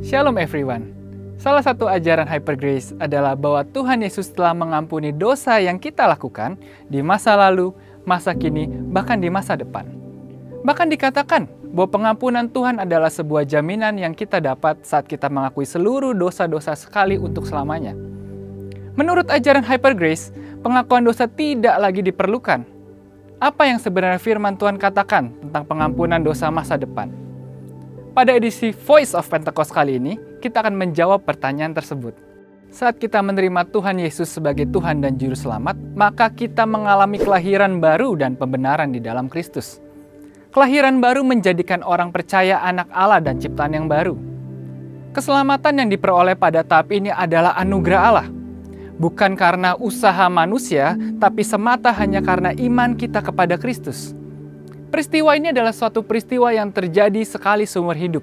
Shalom everyone. Salah satu ajaran Hyper Grace adalah bahwa Tuhan Yesus telah mengampuni dosa yang kita lakukan di masa lalu, masa kini, bahkan di masa depan. Bahkan dikatakan bahwa pengampunan Tuhan adalah sebuah jaminan yang kita dapat saat kita mengakui seluruh dosa-dosa sekali untuk selamanya. Menurut ajaran Hyper Grace, pengakuan dosa tidak lagi diperlukan. Apa yang sebenarnya firman Tuhan katakan tentang pengampunan dosa masa depan? Pada edisi Voice of Pentecost kali ini, kita akan menjawab pertanyaan tersebut. Saat kita menerima Tuhan Yesus sebagai Tuhan dan Juru Selamat, maka kita mengalami kelahiran baru dan pembenaran di dalam Kristus. Kelahiran baru menjadikan orang percaya anak Allah dan ciptaan yang baru. Keselamatan yang diperoleh pada tahap ini adalah anugerah Allah. Bukan karena usaha manusia, tapi semata hanya karena iman kita kepada Kristus. Peristiwa ini adalah suatu peristiwa yang terjadi sekali seumur hidup.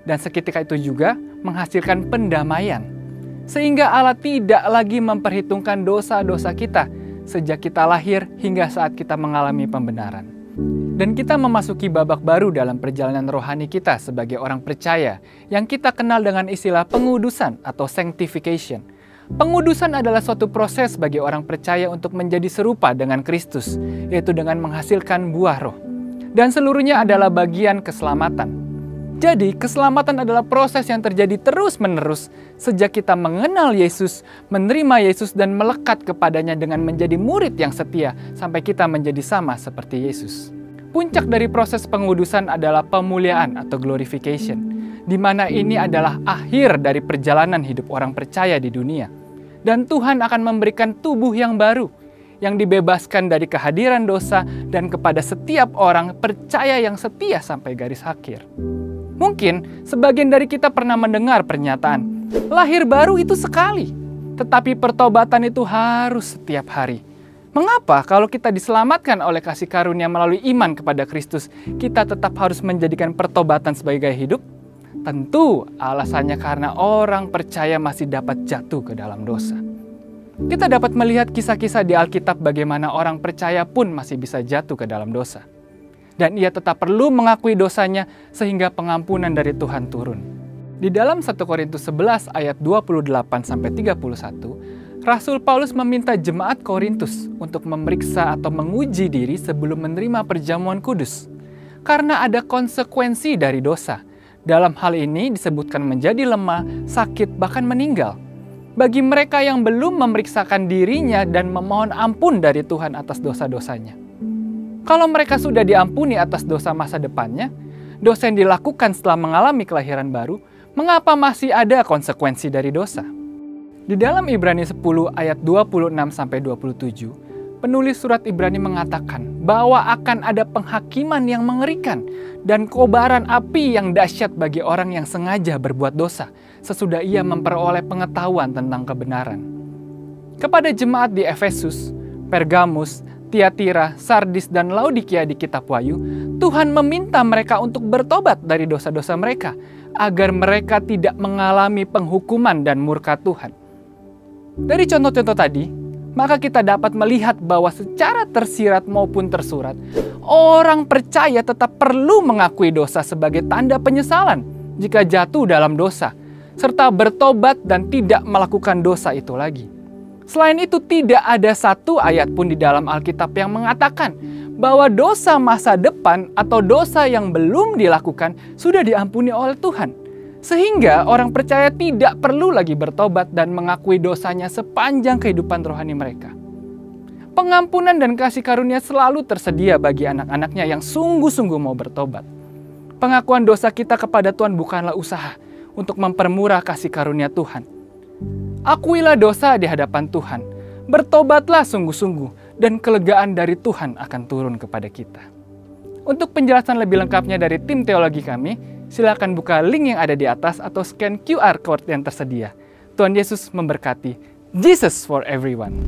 Dan seketika itu juga menghasilkan pendamaian. Sehingga Allah tidak lagi memperhitungkan dosa-dosa kita sejak kita lahir hingga saat kita mengalami pembenaran. Dan kita memasuki babak baru dalam perjalanan rohani kita sebagai orang percaya yang kita kenal dengan istilah pengudusan atau sanctification. Pengudusan adalah suatu proses bagi orang percaya untuk menjadi serupa dengan Kristus, yaitu dengan menghasilkan buah roh. Dan seluruhnya adalah bagian keselamatan. Jadi, keselamatan adalah proses yang terjadi terus-menerus sejak kita mengenal Yesus, menerima Yesus, dan melekat kepadanya dengan menjadi murid yang setia sampai kita menjadi sama seperti Yesus. Puncak dari proses pengudusan adalah pemuliaan atau glorification, di mana ini adalah akhir dari perjalanan hidup orang percaya di dunia. Dan Tuhan akan memberikan tubuh yang baru, yang dibebaskan dari kehadiran dosa dan kepada setiap orang percaya yang setia sampai garis akhir. Mungkin sebagian dari kita pernah mendengar pernyataan, lahir baru itu sekali, tetapi pertobatan itu harus setiap hari. Mengapa kalau kita diselamatkan oleh kasih karunia melalui iman kepada Kristus, kita tetap harus menjadikan pertobatan sebagai gaya hidup? Tentu alasannya karena orang percaya masih dapat jatuh ke dalam dosa. Kita dapat melihat kisah-kisah di Alkitab bagaimana orang percaya pun masih bisa jatuh ke dalam dosa. Dan ia tetap perlu mengakui dosanya sehingga pengampunan dari Tuhan turun. Di dalam 1 Korintus 11 ayat 28-31, Rasul Paulus meminta jemaat Korintus untuk memeriksa atau menguji diri sebelum menerima perjamuan kudus. Karena ada konsekuensi dari dosa. Dalam hal ini disebutkan menjadi lemah, sakit, bahkan meninggal. Bagi mereka yang belum memeriksakan dirinya dan memohon ampun dari Tuhan atas dosa-dosanya. Kalau mereka sudah diampuni atas dosa masa depannya, dosa yang dilakukan setelah mengalami kelahiran baru, mengapa masih ada konsekuensi dari dosa? Di dalam Ibrani 10 ayat 26-27, penulis surat Ibrani mengatakan bahwa akan ada penghakiman yang mengerikan dan kobaran api yang dahsyat bagi orang yang sengaja berbuat dosa sesudah ia memperoleh pengetahuan tentang kebenaran. Kepada jemaat di Efesus, Pergamus, Tiatira, Sardis, dan Laodikia di kitab Wahyu, Tuhan meminta mereka untuk bertobat dari dosa-dosa mereka agar mereka tidak mengalami penghukuman dan murka Tuhan. Dari contoh-contoh tadi, maka kita dapat melihat bahwa secara tersirat maupun tersurat, orang percaya tetap perlu mengakui dosa sebagai tanda penyesalan jika jatuh dalam dosa, serta bertobat dan tidak melakukan dosa itu lagi. Selain itu, tidak ada satu ayat pun di dalam Alkitab yang mengatakan bahwa dosa masa depan atau dosa yang belum dilakukan sudah diampuni oleh Tuhan. Sehingga orang percaya tidak perlu lagi bertobat dan mengakui dosanya sepanjang kehidupan rohani mereka. Pengampunan dan kasih karunia selalu tersedia bagi anak-anaknya yang sungguh-sungguh mau bertobat. Pengakuan dosa kita kepada Tuhan bukanlah usaha untuk mempermurah kasih karunia Tuhan. Akuilah dosa di hadapan Tuhan, bertobatlah sungguh-sungguh, dan kelegaan dari Tuhan akan turun kepada kita. Untuk penjelasan lebih lengkapnya dari tim teologi kami, silakan buka link yang ada di atas atau scan QR code yang tersedia. Tuhan Yesus memberkati. Jesus for everyone.